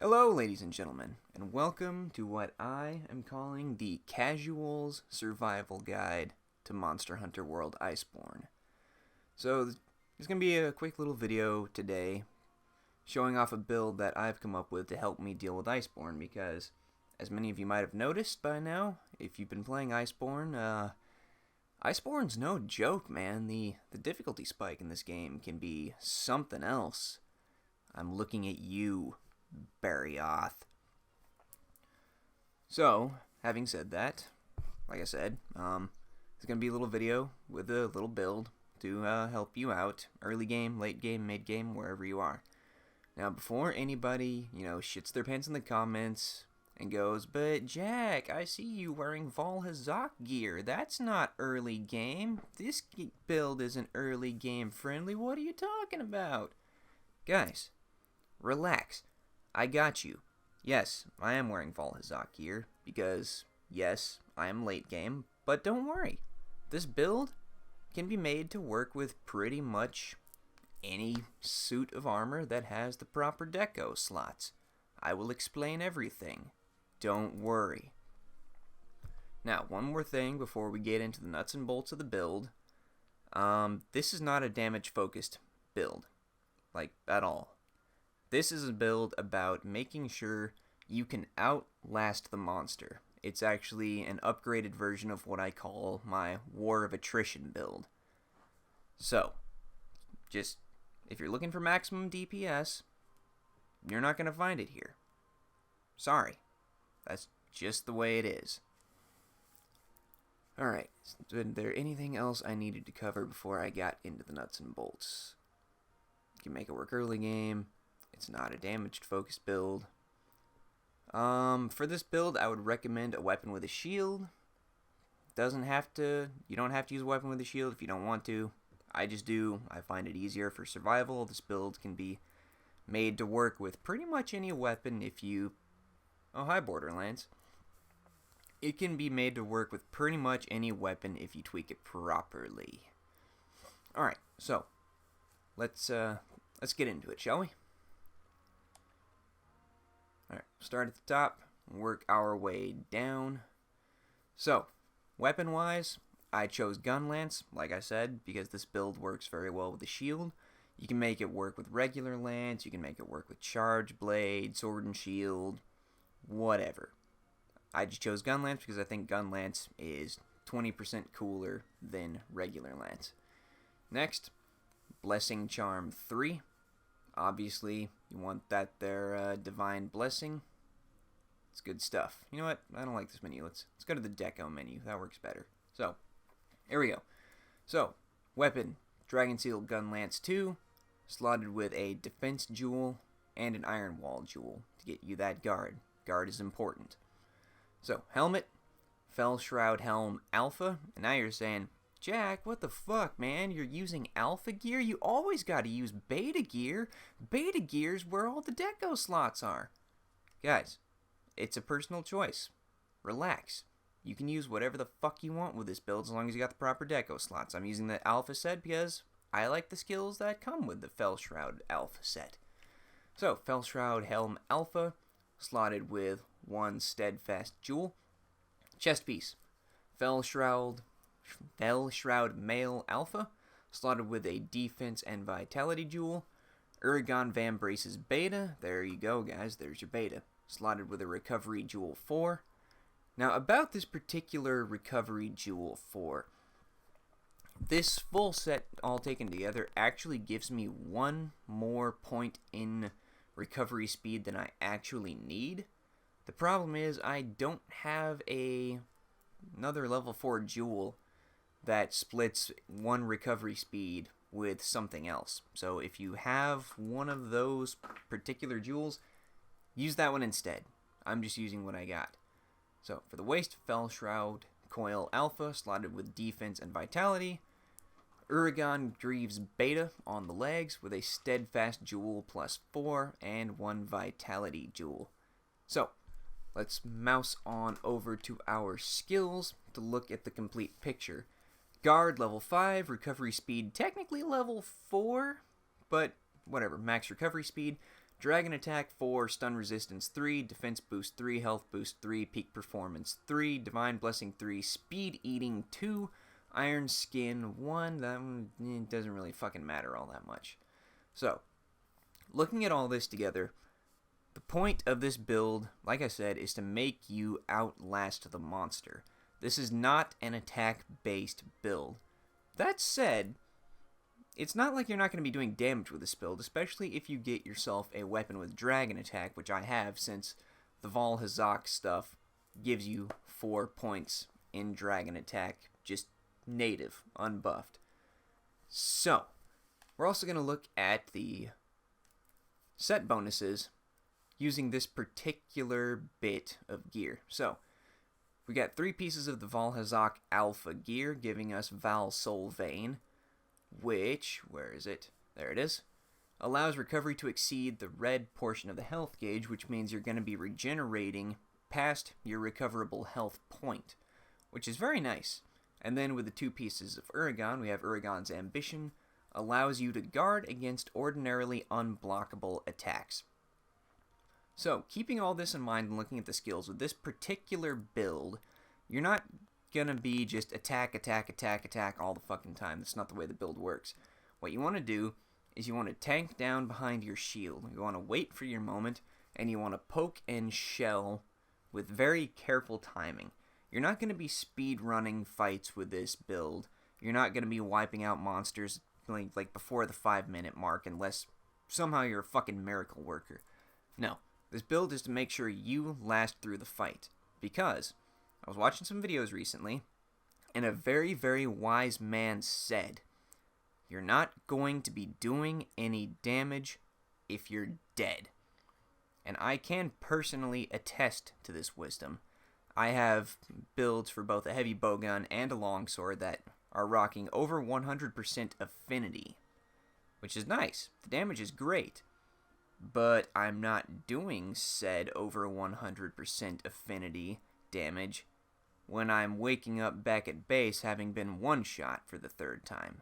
Hello, ladies and gentlemen, and welcome to what I am calling the Casual's Survival Guide to Monster Hunter World Iceborne. So, there's going to be a quick little video today showing off a build that I've come up with to help me deal with Iceborne, because, as many of you might have noticed by now, if you've been playing Iceborne, Iceborne's no joke, man. The difficulty spike in this game can be something else. I'm looking at you, Barrioth. So, having said that, like I said, it's going to be a little video with a little build to help you out. Early game, late game, mid game, wherever you are. Now, before anybody, shits their pants in the comments and goes, "But Jack, I see you wearing Valhazak gear. That's not early game. This build isn't early game friendly. What are you talking about?" Guys, relax. I got you. Yes, I am wearing Valhazak gear because, yes, I am late game, but don't worry. This build can be made to work with pretty much any suit of armor that has the proper deco slots. I will explain everything. Don't worry. Now, one more thing before we get into the nuts and bolts of the build. This is not a damage-focused build, at all. This is a build about making sure you can outlast the monster. It's actually an upgraded version of what I call my War of Attrition build. So, just, if you're looking for maximum DPS, you're not going to find it here. Sorry. That's just the way it is. Alright, is there anything else I needed to cover before I got into the nuts and bolts? You can make it work early game. It's not a damage-focused build. For this build, I would recommend a weapon with a shield. You don't have to use a weapon with a shield if you don't want to. I just do. I find it easier for survival. This build can be made to work with pretty much any weapon if you... Oh, hi, Borderlands. It can be made to work with pretty much any weapon if you tweak it properly. Alright, so let's get into it, shall we? Alright, start at the top, work our way down. So, weapon-wise, I chose Gun Lance, like I said, because this build works very well with the shield. You can make it work with regular lance, you can make it work with charge blade, sword and shield, whatever. I just chose Gun Lance because I think Gun Lance is 20% cooler than regular lance. Next, Blessing Charm 3. Obviously, you want that there Divine Blessing. It's good stuff. You know what? I don't like this menu. Let's go to the deco menu. That works better. So, here we go. So, weapon, Dragon Seal Gun Lance 2, slotted with a Defense Jewel and an Iron Wall Jewel to get you that guard. Guard is important. So, helmet, Fell Shroud Helm Alpha, and now you're saying, "Jack, what the fuck, man? You're using alpha gear? You always gotta use beta gear. Beta gear's where all the deco slots are." Guys, it's a personal choice. Relax. You can use whatever the fuck you want with this build as long as you got the proper deco slots. I'm using the alpha set because I like the skills that come with the Fell Shroud alpha set. So, Fell Shroud Helm Alpha, slotted with one Steadfast Jewel. Chest piece, Fell Shroud Male Alpha, slotted with a Defense and Vitality Jewel. Uragan Vambrace's Beta, there you go guys, there's your beta, slotted with a Recovery Jewel 4. Now about this particular Recovery Jewel 4, this full set all taken together actually gives me one more point in recovery speed than I actually need. The problem is I don't have another level 4 jewel that splits one recovery speed with something else. So if you have one of those particular jewels, use that one instead. I'm just using what I got. So for the waist, Fell Shroud Coil Alpha, slotted with Defense and Vitality. Uragan Greaves Beta on the legs with a Steadfast Jewel plus 4 and one Vitality Jewel. So, let's mouse on over to our skills to look at the complete picture. Guard, level 5, recovery speed technically level 4, but whatever, max recovery speed. Dragon Attack 4, Stun Resistance 3, Defense Boost 3, Health Boost 3, Peak Performance 3, Divine Blessing 3, Speed Eating 2, Iron Skin 1. That one doesn't really fucking matter all that much. So, looking at all this together, the point of this build, like I said, is to make you outlast the monster. This is not an attack-based build. That said, it's not like you're not going to be doing damage with this build, especially if you get yourself a weapon with Dragon Attack, which I have, since the Valhazak stuff gives you 4 points in Dragon Attack, just native, unbuffed. So, we're also going to look at the set bonuses using this particular bit of gear. So, we got 3 pieces of the Valhazak Alpha gear, giving us Val Soul Vein, which, where is it? There it is. Allows recovery to exceed the red portion of the health gauge, which means you're going to be regenerating past your recoverable health point, which is very nice. And then with the 2 pieces of Uragan, we have Uragan's Ambition, allows you to guard against ordinarily unblockable attacks. So, keeping all this in mind and looking at the skills, with this particular build, you're not going to be just attack all the fucking time. That's not the way the build works. What you want to do is you want to tank down behind your shield. You want to wait for your moment, and you want to poke and shell with very careful timing. You're not going to be speed running fights with this build. You're not going to be wiping out monsters like before the 5-minute mark, unless somehow you're a fucking miracle worker. No. This build is to make sure you last through the fight, because I was watching some videos recently, and a very, very wise man said, you're not going to be doing any damage if you're dead. And I can personally attest to this wisdom. I have builds for both a heavy bowgun and a longsword that are rocking over 100% affinity, which is nice. The damage is great. But I'm not doing said over 100% affinity damage when I'm waking up back at base having been one-shot for the 3rd time.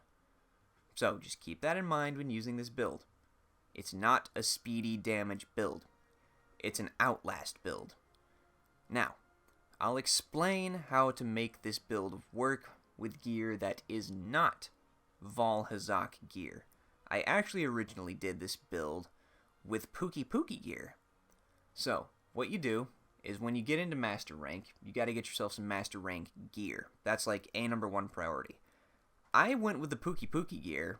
So just keep that in mind when using this build. It's not a speedy damage build. It's an outlast build. Now, I'll explain how to make this build work with gear that is not Valhazak gear. I actually originally did this build with Pookie gear. So, what you do is when you get into Master Rank, you gotta get yourself some Master Rank gear. That's like a number 1 priority. I went with the Pookie gear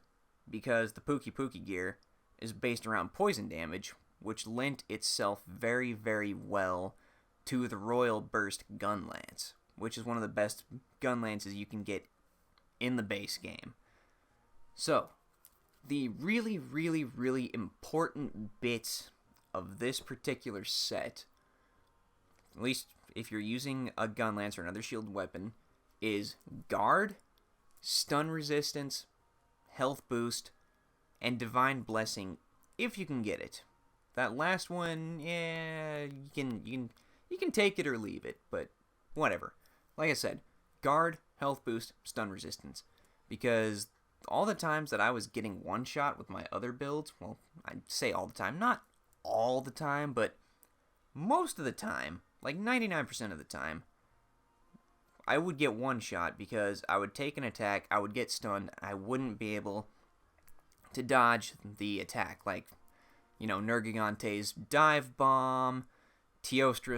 because the Pookie gear is based around poison damage, which lent itself very, very well to the Royal Burst Gunlance, which is one of the best gunlances you can get in the base game. So, the really, really, really important bits of this particular set, at least if you're using a gunlance or another shielded weapon, is guard, stun resistance, health boost, and divine blessing if you can get it. That last one, yeah, you can take it or leave it, but whatever. Like I said, guard, health boost, stun resistance, because all the times that I was getting one shot with my other builds, well, I'd say all the time, not all the time, but most of the time, like 99% of the time, I would get one shot because I would take an attack, I would get stunned, I wouldn't be able to dodge the attack, like, you know, Nergigante's Dive Bomb, Teostra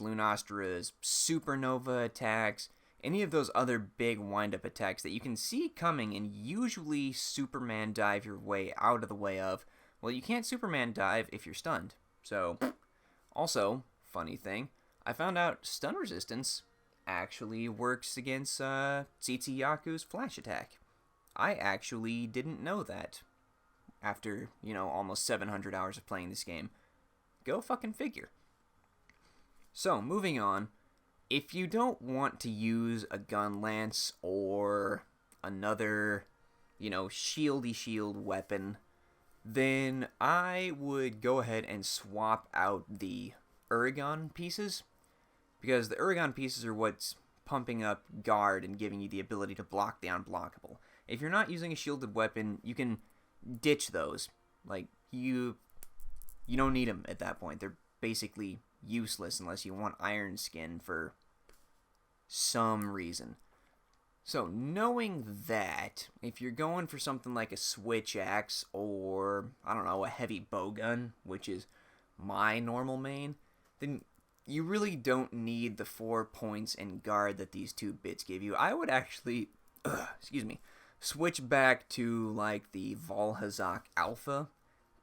/ Lunostra's Supernova attacks, any of those other big wind-up attacks that you can see coming and usually Superman dive your way out of the way of. Well, you can't Superman dive if you're stunned. So, also, funny thing, I found out stun resistance actually works against Tsitsi-Yaku's flash attack. I actually didn't know that after, you know, almost 700 hours of playing this game. Go fucking figure. So, moving on. If you don't want to use a gun lance or another, you know, shield weapon, then I would go ahead and swap out the Uragan pieces, because the Uragan pieces are what's pumping up guard and giving you the ability to block the unblockable. If you're not using a shielded weapon, you can ditch those. Like, you you don't need them at that point. They're basically useless unless you want iron skin for some reason. So, knowing that, if you're going for something like a switch axe or, I don't know, a heavy bowgun, which is my normal main, then you really don't need the 4 points in guard that these 2 bits give you. I would actually, switch back to like the Valhazak Alpha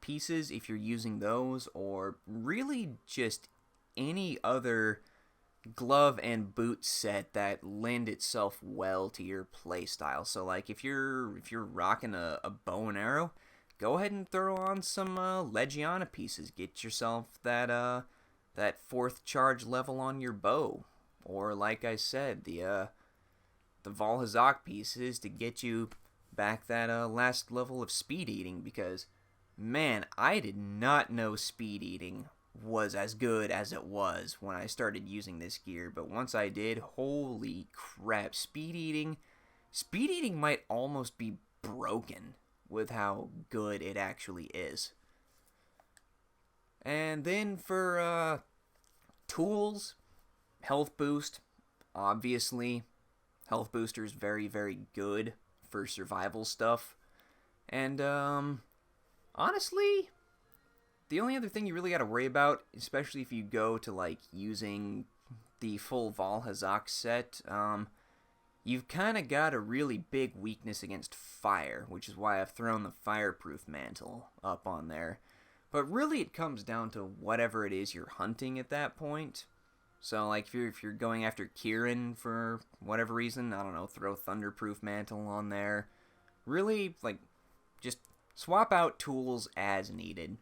pieces if you're using those, or really just any other glove and boot set that lend itself well to your playstyle. So like if you're rocking a bow and arrow, go ahead and throw on some Legiana pieces. Get yourself that 4th charge level on your bow, or like I said, the Valhazak pieces to get you back that last level of speed eating, because man, I did not know speed eating was as good as it was when I started using this gear, but once I did, holy crap, speed eating might almost be broken with how good it actually is. And then for tools, health boost, obviously, health booster is very, very good for survival stuff, and honestly, the only other thing you really got to worry about, especially if you go to like using the full Valhazak set, you've kind of got a really big weakness against fire, which is why I've thrown the fireproof mantle up on there. But really it comes down to whatever it is you're hunting at that point. So like if you're going after Kieran for whatever reason, I don't know, throw thunderproof mantle on there. Really, like, just swap out tools as needed.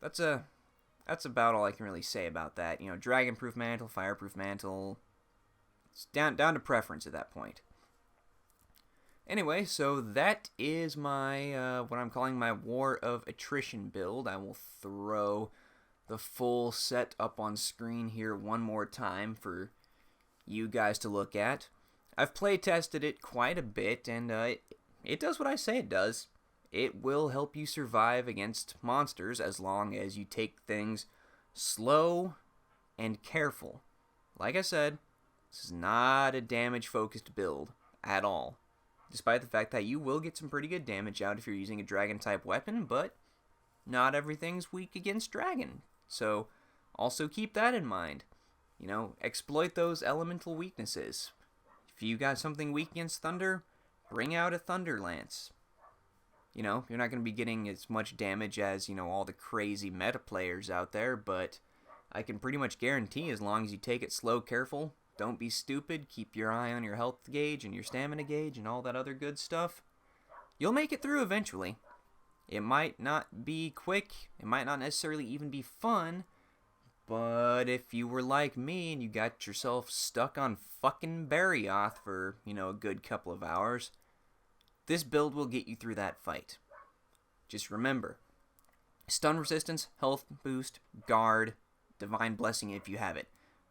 That's about all I can really say about that. You know, dragonproof mantle, fireproof mantle. It's down to preference at that point. Anyway, so that is my what I'm calling my War of Attrition build. I will throw the full set up on screen here one more time for you guys to look at. I've play tested it quite a bit, and it does what I say it does. It will help you survive against monsters as long as you take things slow and careful. Like I said, this is not a damage-focused build at all, despite the fact that you will get some pretty good damage out if you're using a dragon-type weapon, but not everything's weak against dragon. So also keep that in mind. You know, exploit those elemental weaknesses. If you got something weak against thunder, bring out a Thunder Lance. You know, you're not going to be getting as much damage as, you know, all the crazy meta players out there, but I can pretty much guarantee as long as you take it slow, careful, don't be stupid, keep your eye on your health gauge and your stamina gauge and all that other good stuff, you'll make it through eventually. It might not be quick, it might not necessarily even be fun, but if you were like me and you got yourself stuck on fucking Barioth for, you know, a good couple of hours, this build will get you through that fight. Just remember, stun resistance, health boost, guard, divine blessing if you have it.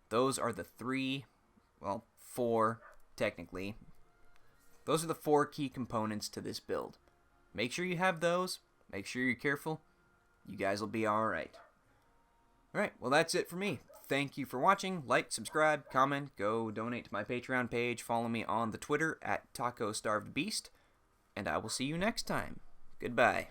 Those are the 4 technically. Those are the 4 key components to this build. Make sure you have those. Make sure you're careful. You guys will be alright. Alright, well that's it for me. Thank you for watching. Like, subscribe, comment, go donate to my Patreon page. Follow me on the Twitter at TacoStarvedBeast. And I will see you next time. Goodbye.